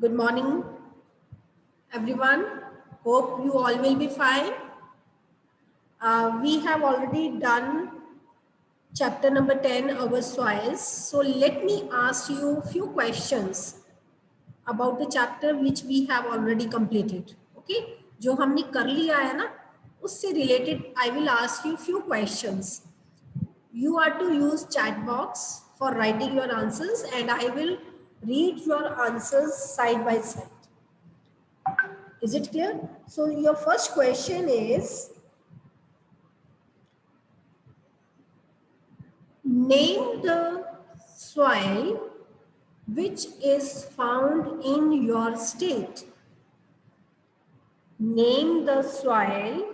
Good morning, everyone. Hope you all will be fine. We have already done chapter number 10, our soils. So let me ask you a few questions about the chapter which we have already completed. Okay? जो हमने कर लिया है ना, उससे related I will ask you few questions. You are to use chat box for writing your answers and I will read your answers side by side. Is it clear? So your first question is, name the soil which is found in your state. Name the soil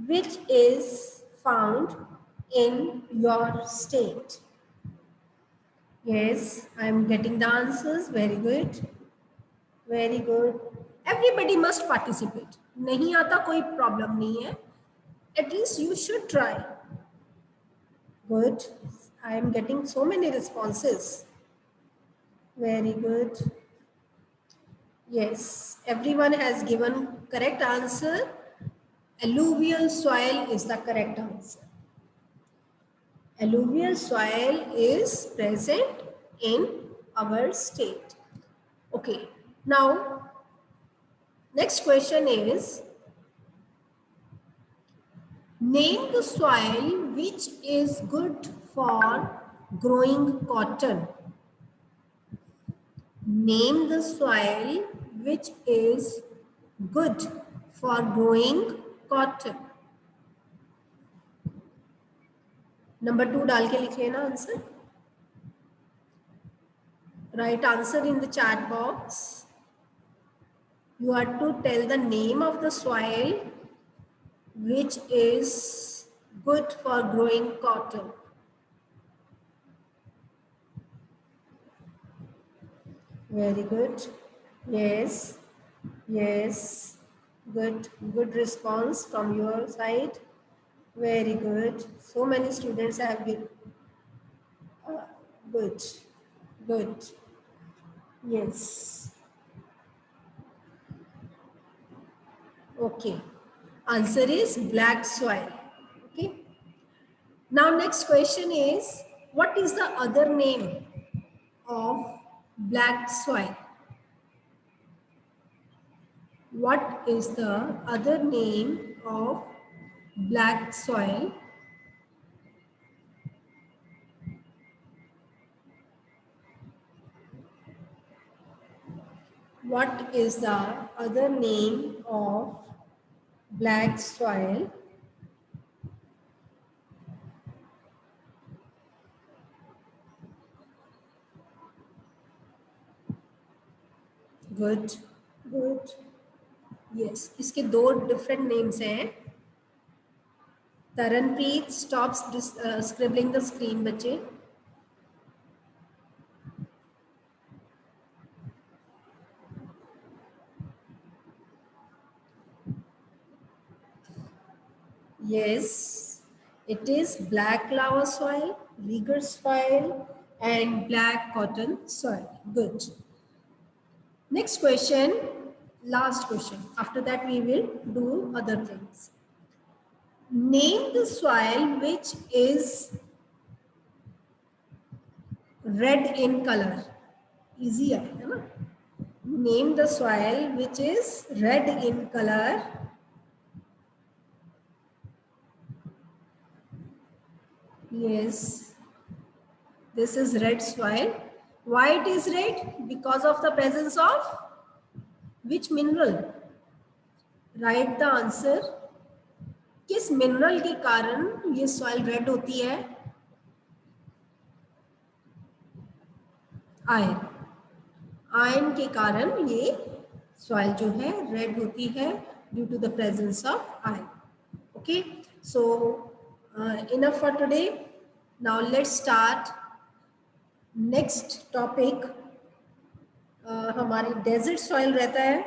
which is found in your state. Yes, I am getting the answers. Very good. Very good. Everybody must participate. नहीं आता कोई problem नहीं है. At least you should try. Good. I am getting so many responses. Very good. Yes, everyone has given correct answer. Alluvial soil is the correct answer. Alluvial soil is present in our state. Okay, now next question is, name the soil which is good for growing cotton. Name the soil which is good for growing cotton. Number 2 डाल के लिख लेना answer. Write answer in the chat box. You are to tell the name of the soil which is good for growing cotton. Very good. Yes. Yes. Good response from your side. Very good. So many students have been good. Good. Yes. Okay. Answer is black soil. Okay. Now next question is, what is the other name of black soil? What is the other name of black soil? What is the other name of black soil? Good, good. Yes, इसके दो different names हैं. Taranpreet, stop scribbling the screen, बच्चे. Yes, it is black lava soil, Rieger soil, and black cotton soil. Good. Next question, last question. After that, we will do other things. Name the soil which is red in color. Easy है ना? Name the soil which is red in color. Yes, this is red soil. Why it is red? Because of the presence of which mineral? Write the answer. किस mineral के कारण ये soil red होती है? Iron. Iron के कारण ये soil जो है रेड होती है due to the presence of iron. Okay, so enough for today. Now let's start next topic. हमारी डेजर्ट सॉइल रहता है.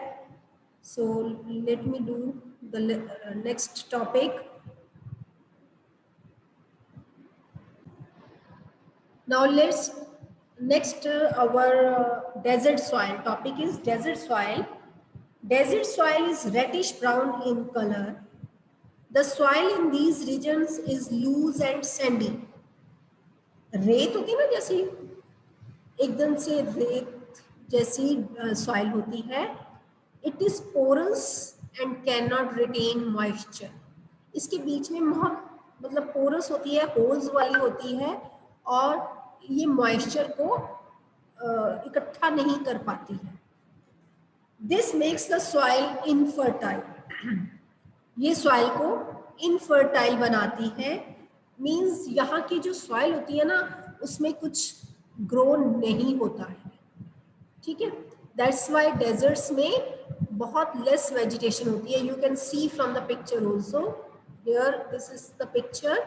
So let me do the next topic. Now let's Next, our desert soil topic is desert soil. Desert soil is reddish brown in color. The soil in these regions is loose and sandy. रेत होती है ना, जैसी एकदम से रेत जैसी soil होती है. It is porous and can not retain moisture. इसके बीच में बहुत मतलब पोरस होती है, होल्स वाली होती है, और ये मॉइस्चर को इकट्ठा नहीं कर पाती है. This makes the soil infertile. ये सॉइल को इनफर्टाइल बनाती है. मींस यहाँ की जो सॉइल होती है ना, उसमें कुछ ग्रो नहीं होता है. ठीक है, दैट्स वाई डेजर्ट्स में बहुत लेस वेजिटेशन होती है. You can see from the picture also. Here this is the picture.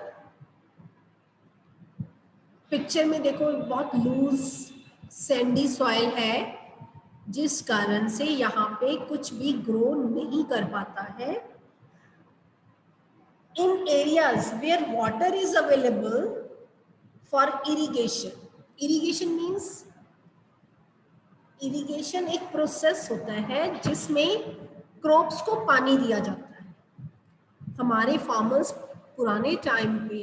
Picture में देखो बहुत लूज सैंडी सॉइल है, जिस कारण से यहाँ पे कुछ भी ग्रो नहीं कर पाता है. In areas where water is available for irrigation. Irrigation means irrigation एक प्रोसेस होता है जिसमें क्रॉप्स को पानी दिया जाता है. हमारे फार्मर्स पुराने टाइम पे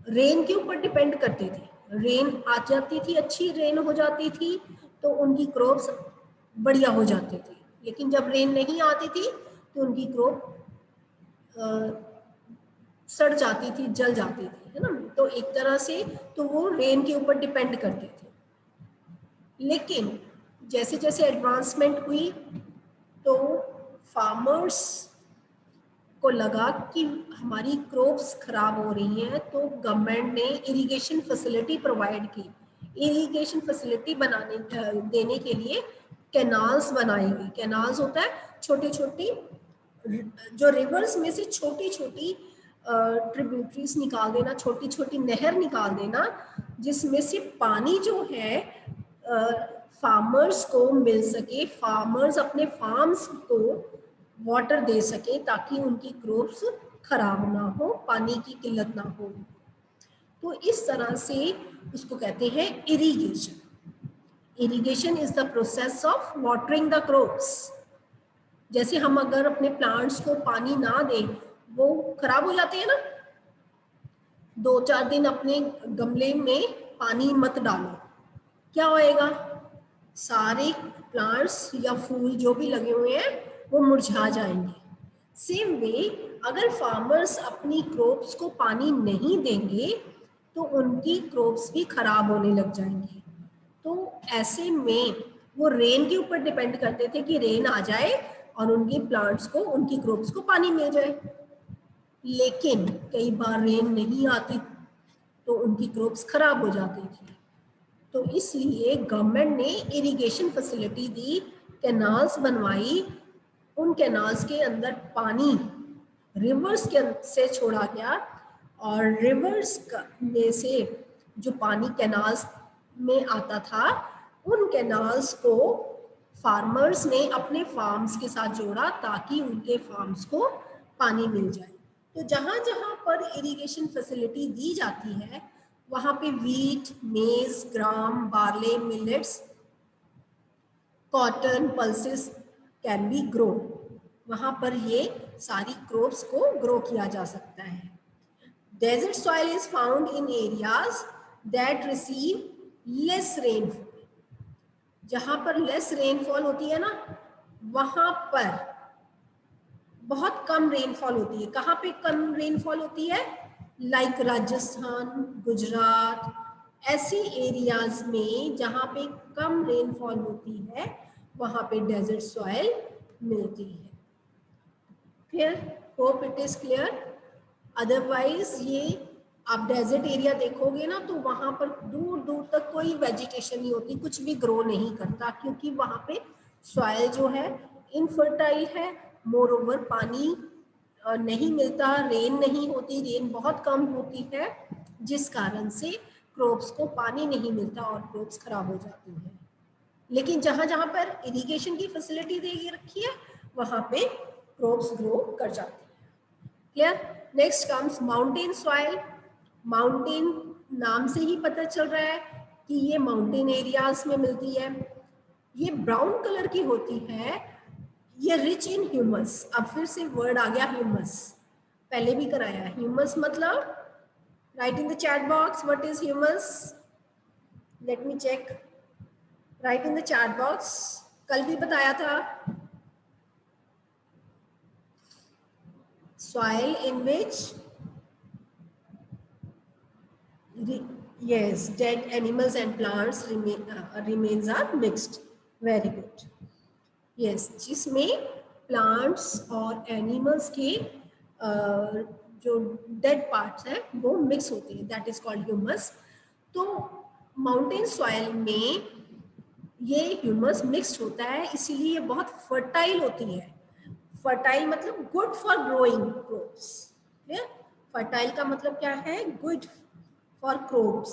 रेन के ऊपर डिपेंड करते थे. रेन आ जाती थी, अच्छी रेन हो जाती थी तो उनकी क्रॉप्स बढ़िया हो जाती थी. लेकिन जब रेन नहीं आती थी तो उनकी क्रॉप सड़ जाती थी, जल जाती थी, है ना. तो एक तरह से तो वो रेन के ऊपर डिपेंड करते थे. लेकिन जैसे जैसे एडवांसमेंट हुई तो फार्मर्स को लगा कि हमारी क्रॉप्स खराब हो रही हैं, तो गवर्नमेंट ने इरिगेशन फैसिलिटी प्रोवाइड की. इरिगेशन फैसिलिटी बनाने देने के लिए कैनाल्स बनाई गई. कैनाल्स होता है छोटी छोटी, जो रिवर्स में से छोटी छोटी ट्रिब्यूटरीज निकाल देना, छोटी छोटी नहर निकाल देना, जिसमें से पानी जो है फार्मर्स को मिल सके, फार्मर्स अपने फार्म्स को वाटर दे सके ताकि उनकी क्रॉप्स खराब ना हो, पानी की किल्लत ना हो. तो इस तरह से उसको कहते हैं irrigation. Irrigation is the process of watering the crops. जैसे हम अगर अपने प्लांट्स को पानी ना दें, वो खराब हो जाते हैं ना. 2-4 दिन अपने गमले में पानी मत डालो, क्या होएगा? सारे प्लांट्स या फूल जो भी लगे हुए हैं वो मुरझा जाएंगे. सेम वे अगर फार्मर्स अपनी क्रॉप्स को पानी नहीं देंगे तो उनकी क्रॉप्स भी खराब होने लग जाएंगी. तो ऐसे में वो रेन के ऊपर डिपेंड करते थे कि रेन आ जाए और उनके प्लांट्स को, उनकी क्रॉप्स को पानी मिल जाए. लेकिन कई बार रेन नहीं आती तो उनकी क्रॉप्स खराब हो जाती थी. तो इसलिए गवर्नमेंट ने इरिगेशन फैसिलिटी दी, कैनाल्स बनवाई. उन कैनाल्स के अंदर पानी रिवर्स के से छोड़ा गया, और रिवर्स में से जो पानी कैनाल्स में आता था, उन कैनाल्स को फार्मर्स ने अपने फार्म्स के साथ जोड़ा ताकि उनके फार्म्स को पानी मिल जाए. तो जहाँ जहाँ पर इरिगेशन फैसिलिटी दी जाती है वहाँ पे wheat, maize, gram, barley, millets, cotton, pulses can be grow. वहाँ पर ये सारी क्रॉप्स को ग्रो किया जा सकता है. Desert soil is found in areas that receive less rainfall. जहाँ पर लेस रेनफॉल होती है ना, वहाँ पर बहुत कम रेनफॉल होती है. कहाँ पे कम रेनफॉल होती है? लाइक राजस्थान, गुजरात, ऐसी एरियाज में जहाँ पे कम रेनफॉल होती है वहाँ पे डेजर्ट सॉइल मिलती है. Clear? Hope it is clear. Otherwise ये आप डेजर्ट एरिया देखोगे ना तो वहाँ पर दूर दूर तक कोई वेजिटेशन नहीं होती, कुछ भी ग्रो नहीं करता, क्योंकि वहाँ पे सॉइल जो है इनफर्टाइल है. मोर ओवर पानी नहीं मिलता, रेन नहीं होती, रेन बहुत कम होती है, जिस कारण से क्रॉप्स को पानी नहीं मिलता और क्रॉप्स खराब हो जाती हैं. लेकिन जहाँ जहाँ पर इरिगेशन की फैसिलिटी दे रखी है वहाँ पे क्रॉप्स ग्रो कर जाती है. Clear? Next comes mountain soil. Mountain नाम से ही पता चल रहा है कि ये माउंटेन एरियाज में मिलती है। ये ब्राउन कलर की होती है, ये रिच इन ह्यूमस। अब फिर से वर्ड आ गया ह्यूमस, पहले भी कराया। ह्यूमस मतलब, write in the chat box what is humus, let me check, write in the chat box. कल भी बताया था, soil in which yes, dead animals and plants remains are mixed. Very good. Yes, जिसमें plants और animals के जो dead parts हैं वो mix होते हैं, that is called humus. तो mountain soil में ये ह्यूमस मिक्स्ड होता है, इसीलिए ये बहुत फर्टाइल होती है। फर्टाइल मतलब good for growing crops. Clear? Fertile का मतलब क्या है? Good for crops.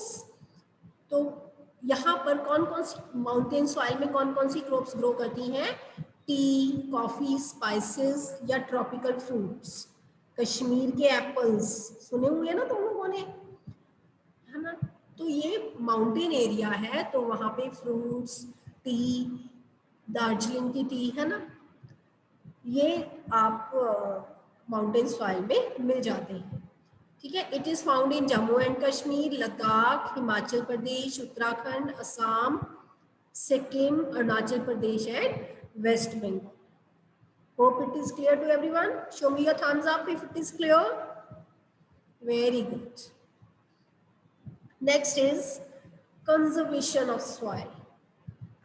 तो यहाँ पर कौन कौन सी माउंटेन सॉइल में कौन कौन सी क्रॉप्स ग्रो करती हैं? टी, कॉफी, स्पाइसेस या ट्रॉपिकल फ्रूट्स। कश्मीर के एप्पल्स सुने हुए ना तुम लोगों ने, है ना? तो ये माउंटेन एरिया है, तो वहां पे फ्रूट्स, टी, दार्जिलिंग की टी है ना, ये आप माउंटेन सॉइल में मिल जाते हैं। ठीक है? It is found in Jammu and Kashmir, Ladakh, Himachal Pradesh, Uttarakhand, Assam, Sikkim, Arunachal Pradesh and West Bengal. Hope it is clear to everyone. Show me your thumbs up if it is clear. Very good. Next is conservation of soil.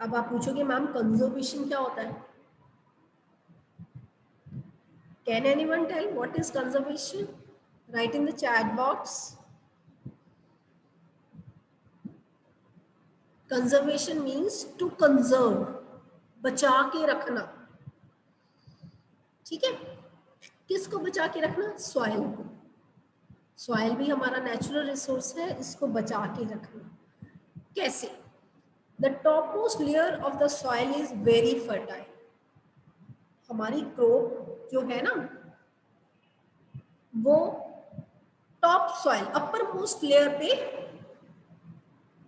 अब आप पूछोगे ma'am conservation क्या होता है? Can anyone tell what is conservation? Write in the chat box. Conservation means to conserve, बचा के रखना। ठीक है? किसको बचा के रखना? सॉइल को। सॉइल भी हमारा नेचुरल रिसोर्स है, इसको बचा के रखना। कैसे? The topmost layer of the soil is very fertile. हमारी क्रॉप जो है ना, वो top soil, upper most layer पे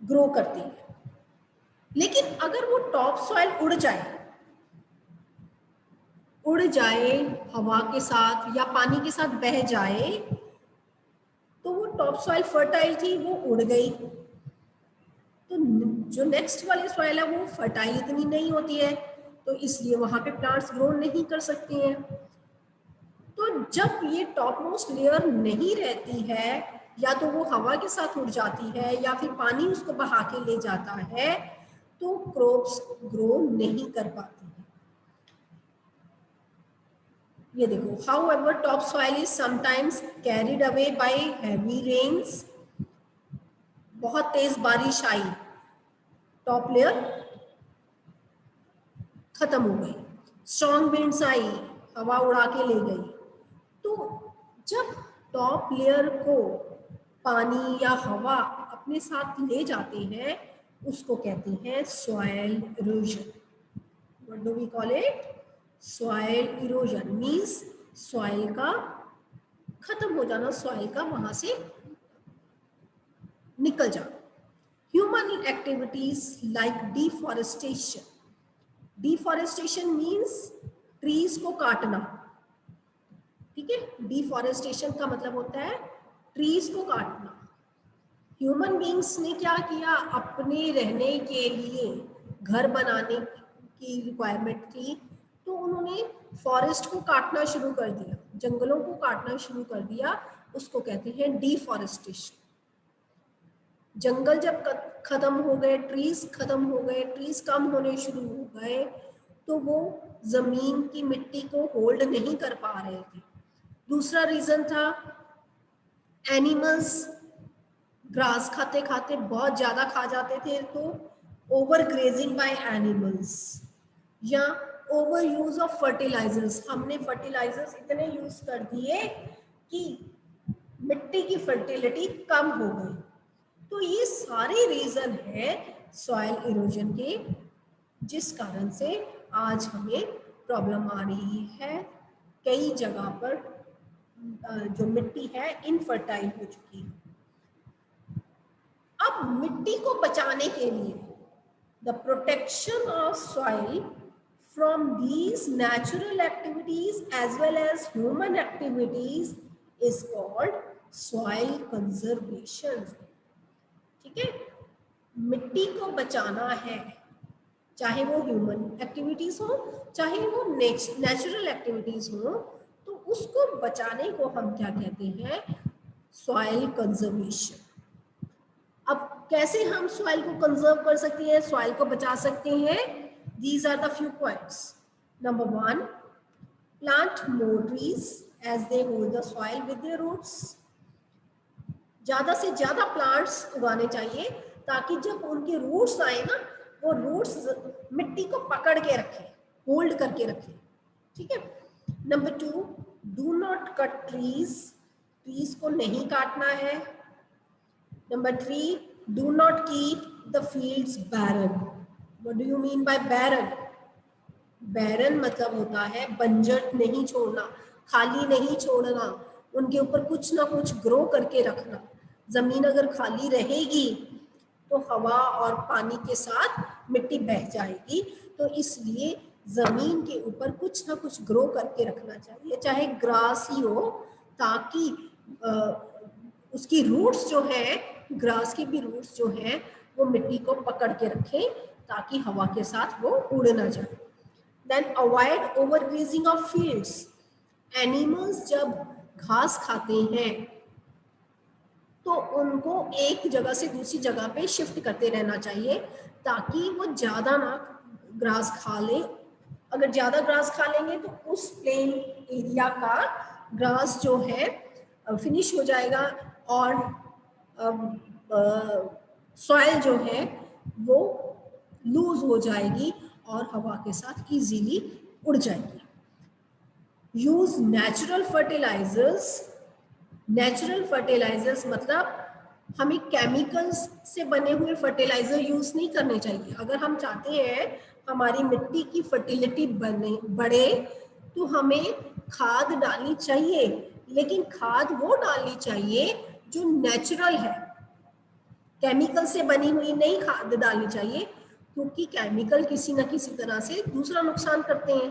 ग्रो करती है। लेकिन अगर वो टॉप सॉइल उड़ जाए हवा के साथ या पानी के साथ बह जाए, तो वो टॉप सॉइल फर्टाइल थी, वो उड़ गई, तो जो नेक्स्ट वाली सॉइल है वो फर्टाइल इतनी नहीं होती है, तो इसलिए वहां पे प्लांट्स ग्रो नहीं कर सकते हैं। तो जब ये टॉप मोस्ट लेयर नहीं रहती है, या तो वो हवा के साथ उड़ जाती है या फिर पानी उसको बहा के ले जाता है, तो क्रॉप्स ग्रो नहीं कर पाती है। ये देखो, however top soil is sometimes carried away by heavy rains. बहुत तेज बारिश आई, टॉप लेयर खत्म हो गई। स्ट्रॉन्ग विंड्स आई, हवा उड़ा के ले गई। तो जब टॉप लेयर को पानी या हवा अपने साथ ले जाते हैं, उसको कहते हैं soil erosion. What do we call it? Soil erosion means soil का खत्म हो जाना, सॉइल का वहां से निकल जाना। Human activities like deforestation. Deforestation means trees को काटना। ठीक है? डिफॉरेस्टेशन का मतलब होता है ट्रीज को काटना। ह्यूमन बींग्स ने क्या किया? अपने रहने के लिए घर बनाने की रिक्वायरमेंट थी, तो उन्होंने फॉरेस्ट को काटना शुरू कर दिया, जंगलों को काटना शुरू कर दिया। उसको कहते हैं डिफॉरेस्टेशन। जंगल जब खत्म हो गए, ट्रीज खत्म हो गए, ट्रीज कम होने शुरू हो गए, तो वो जमीन की मिट्टी को होल्ड नहीं कर पा रहे थे। दूसरा रीजन था एनिमल्स ग्रास खाते खाते बहुत ज्यादा खा जाते थे, तो ओवर ग्रेजिंग बाय एनिमल्स, या ओवर यूज ऑफ फर्टिलाइजर्स। हमने फर्टिलाइजर्स इतने यूज कर दिए कि मिट्टी की फर्टिलिटी कम हो गई। तो ये सारे रीजन है सॉइल इरोजन के, जिस कारण से आज हमें प्रॉब्लम आ रही है। कई जगह पर जो मिट्टी है इनफर्टाइल हो चुकी है। अब मिट्टी को बचाने के लिए the protection of soil from these natural activities as well as human activities is called soil conservation. ठीक है, मिट्टी को बचाना है, चाहे वो ह्यूमन एक्टिविटीज हो चाहे वो नेचुरल एक्टिविटीज हो, तो उसको बचाने को हम क्या कहते हैं, सॉइल कंजर्वेशन. अब कैसे हम सॉइल को कंजर्व कर सकते हैं, सॉइल को बचा सकते हैं? These are the few points. Number 1, plant more trees as they hold the soil with their roots. ज्यादा से ज्यादा प्लांट्स उगाने चाहिए ताकि जब उनके रूट्स आए ना, वो रूट्स मिट्टी को पकड़ के रखें, होल्ड करके रखें. ठीक है. Number 2, do not cut trees, trees को नहीं काटना है. Number 3, do not keep the fields barren. What do you mean by barren? Barren मतलब होता है बंजर नहीं छोड़ना, खाली नहीं छोड़ना, उनके ऊपर कुछ ना कुछ ग्रो करके रखना. जमीन अगर खाली रहेगी तो हवा और पानी के साथ मिट्टी बह जाएगी, तो इसलिए जमीन के ऊपर कुछ ना कुछ ग्रो करके रखना चाहिए, चाहे ग्रास ही हो, ताकि उसकी रूट्स जो है, ग्रास की भी रूट्स जो है, वो मिट्टी को पकड़ के रखें ताकि हवा के साथ वो उड़ ना जाए. Then avoid overgrazing of fields. Animals जब घास खाते हैं तो उनको एक जगह से दूसरी जगह पे शिफ्ट करते रहना चाहिए ताकि वो ज़्यादा ना ग्रास खा ले. अगर ज़्यादा ग्रास खा लेंगे तो उस प्लेन एरिया का ग्रास जो है फिनिश हो जाएगा और सॉइल जो है वो लूज हो जाएगी और हवा के साथ इजीली उड़ जाएगी. Use natural fertilizers. Natural fertilizers मतलब हमें केमिकल्स से बने हुए फर्टिलाइजर यूज नहीं करने चाहिए. अगर हम चाहते हैं हमारी मिट्टी की फर्टिलिटी बढ़े तो हमें खाद डालनी चाहिए, लेकिन खाद वो डालनी चाहिए जो नेचुरल है. केमिकल से बनी हुई नहीं खाद डालनी चाहिए, क्योंकि केमिकल किसी न किसी तरह से दूसरा नुकसान करते हैं.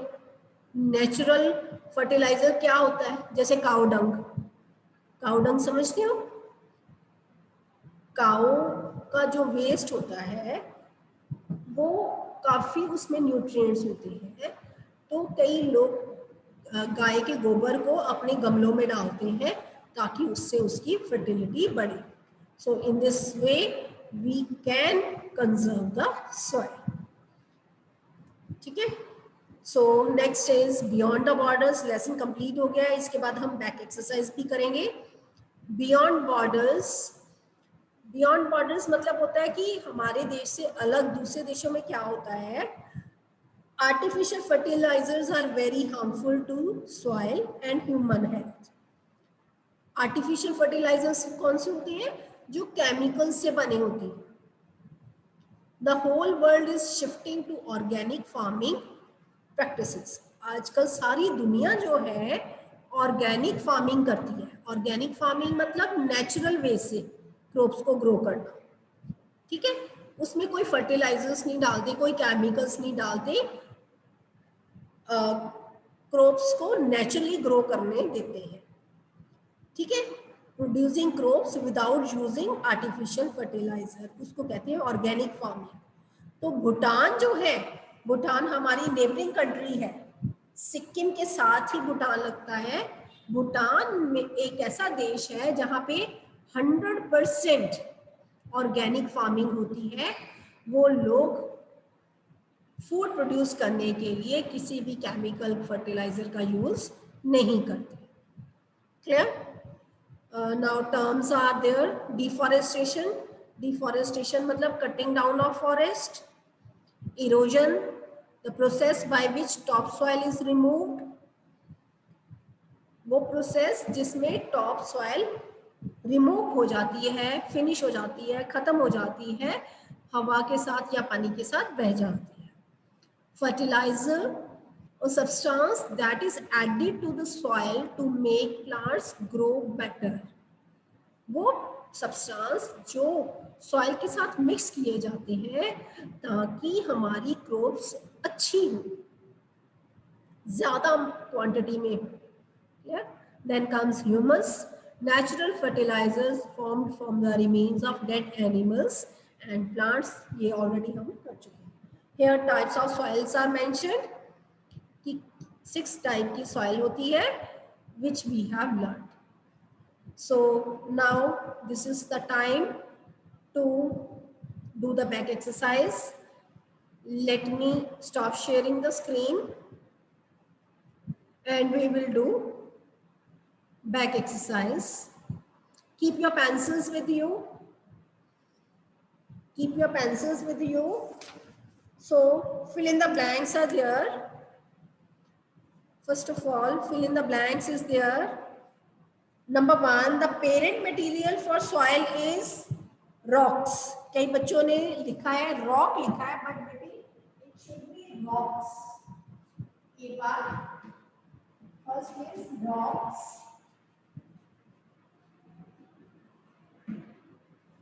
नेचुरल फर्टिलाइजर क्या होता है, जैसे काऊ डंग. काऊ डंग समझते हो? काऊ का जो वेस्ट होता है वो काफ़ी उसमें न्यूट्रिएंट्स होते हैं, तो कई लोग गाय के गोबर को अपने गमलों में डालते हैं ताकि उससे उसकी फर्टिलिटी बढ़े. So in this way we can conserve the soil. ठीक है. So next is beyond the borders. Lesson complete हो गया है. इसके बाद हम बैक एक्सरसाइज भी करेंगे. Beyond borders. बियॉन्ड बॉर्डर्स मतलब होता है कि हमारे देश से अलग दूसरे देशों में क्या होता है, artificial fertilizers are very harmful to soil and human health. Artificial fertilizers कौन से होते हैं? जो केमिकल से बने होते हैं. The whole world is shifting to organic farming practices. आजकल सारी दुनिया जो है ऑर्गेनिक फार्मिंग करती है. ऑर्गेनिक फार्मिंग मतलब नेचुरल वे से क्रॉप्स को ग्रो करना. ठीक है. उसमें कोई फर्टिलाइजर्स नहीं डालते, कोई केमिकल्स नहीं डालते, क्रॉप्स को नेचुरली ग्रो करने देते हैं. ठीक है. Producing crops without using artificial fertilizer, उसको कहते हैं ऑर्गेनिक फार्मिंग. तो भूटान जो है, भूटान हमारी नेबरिंग कंट्री है. सिक्किम के साथ ही भूटान लगता है. भूटान में एक ऐसा देश है जहाँ पे 100% ऑर्गेनिक फार्मिंग होती है. वो लोग फूड प्रोड्यूस करने के लिए किसी भी केमिकल फर्टिलाइजर का यूज नहीं करते. Clear? Now terms are there. Deforestation. Deforestation मतलब cutting down of forest. Erosion, the process by which top soil is removed. वो प्रोसेस जिसमें टॉप सॉइल रिमूव हो जाती है, फिनिश हो जाती है, खत्म हो जाती है, हवा के साथ या पानी के साथ बह जाती है. फर्टिलाइजर और substance that is added to the soil to make plants grow better. वो substance जो सॉइल के साथ मिक्स किए जाते हैं ताकि हमारी क्रॉप्स अच्छी हो, ज्यादा क्वांटिटी में हो। Clear? Then comes humus, natural fertilizers formed from the remains of dead animals and plants. ये already हम कर चुके हैं. Here types of soils are mentioned. कि 6 टाइप की सॉइल होती है which we have learned. So now this is the time to do the back exercise. Let me stop sharing the screen and we will do back exercise. Keep your pencils with you. Keep your pencils with you. So fill in the blanks are there. First of all, fill in the blanks is there. Number 1, the parent material for soil is rocks. कई बच्चों ने लिखा है rock लिखा है, but maybe it should be rocks. एक बार first is rocks.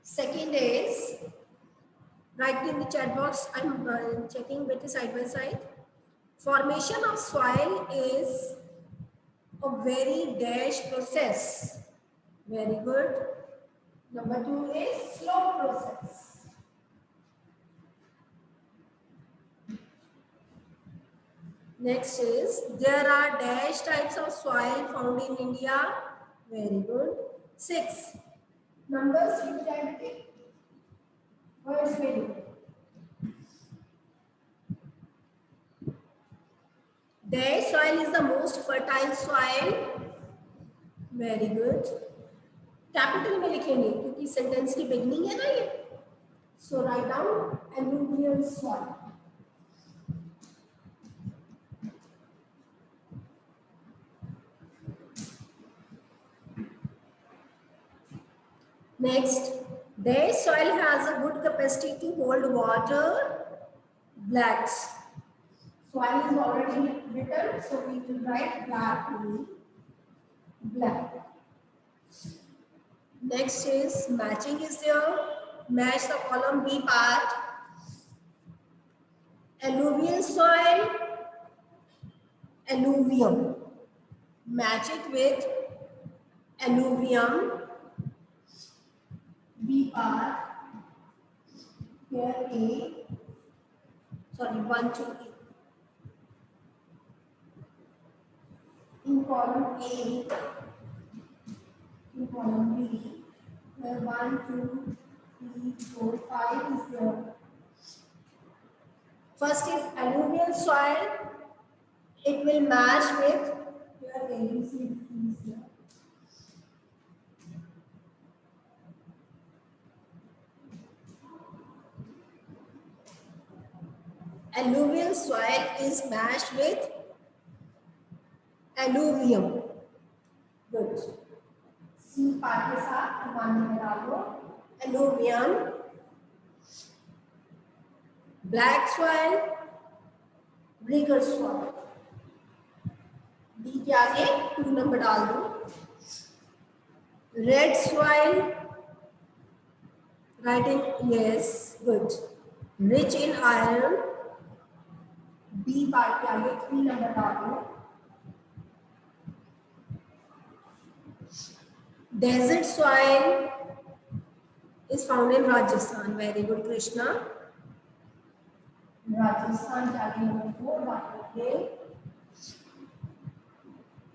Second is, write in the chat box. I'm checking with the side by side. Formation of soil is a very dash process. Very good. Number 2 is slow process. Next is, there are dash types of soil found in India. Very good. 6. Numbers utility. Words meaning. Dash soil is the most fertile soil. Very good. Capital में लिखेंगे क्योंकि sentence की beginning है ना ये. So write down alluvial soil. Next, their soil has a good capacity to hold water. Blacks. Soil is already written, so we will write black. Black. Next is matching is there. Match the column B part. Alluvial soil. Alluvium. Match it with alluvium. B part. Here A. Sorry, 1, 2, A. In column A. In column B. Where 1, 2, 3, 4, 5 is there. First is alluvial soil. It will match with your ABC. Alluvial soil is matched with alluvium. Good. C part के साथ मानने में डालो alluvium. Black soil, rigor soil. D के आगे 2 number डाल दो. Red soil, writing yes, good. Rich in iron. B part के आगे 3 नंबर डाल दो. Desert soil is found in Rajasthan. Very good, Krishna. Rajasthan के आगे नंबर 4 बात करें.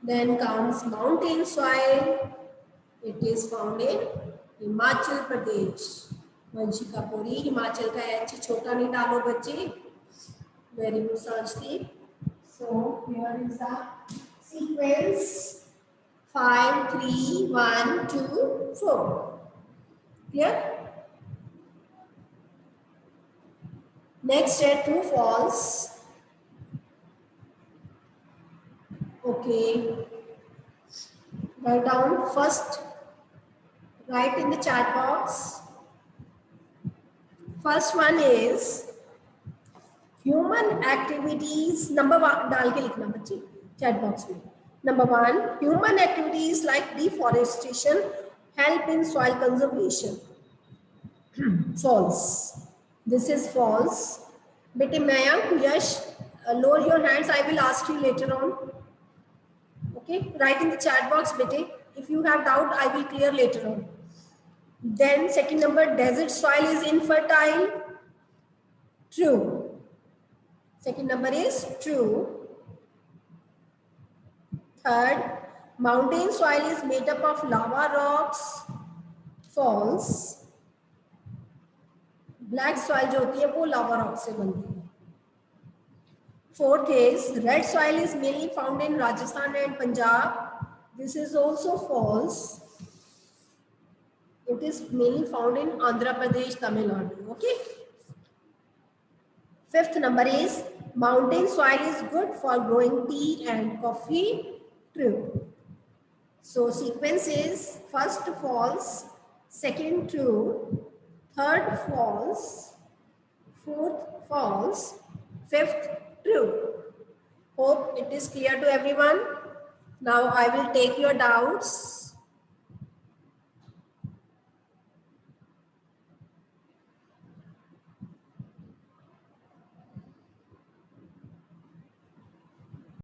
Then comes mountain soil. It is found in Himachal Pradesh. Vanshika Puri, Himachal का H छोटा नहीं डालो बच्चे. Very good, Sanjdeep. So here is the sequence 5, 3, 1, 2, 4. Clear? Next set true false. Okay. Write down first. Write in the chat box. First one is human activities. Number 1 डाल के लिखना बच्चे chat box में. Number 1, human activities like deforestation help in soil conservation. false. This is false. Bete Mayank, Yash, lower your hands. I will ask you later on. Okay, write in the chat box, Bete. If you have doubt, I will clear later on. Then second number, desert soil is infertile. True. Second number is true. Third, mountain soil is made up of lava rocks. False. Black soil जो होती है वो lava rocks से बनती है. Fourth is red soil is mainly found in Rajasthan and Punjab. This is also false. It is mainly found in Andhra Pradesh, Tamil Nadu. Okay. Fifth number is mountain soil is good for growing tea and coffee. True. So sequence is first false, second true, third false, fourth false, fifth true. Hope it is clear to everyone. Now I will take your doubts.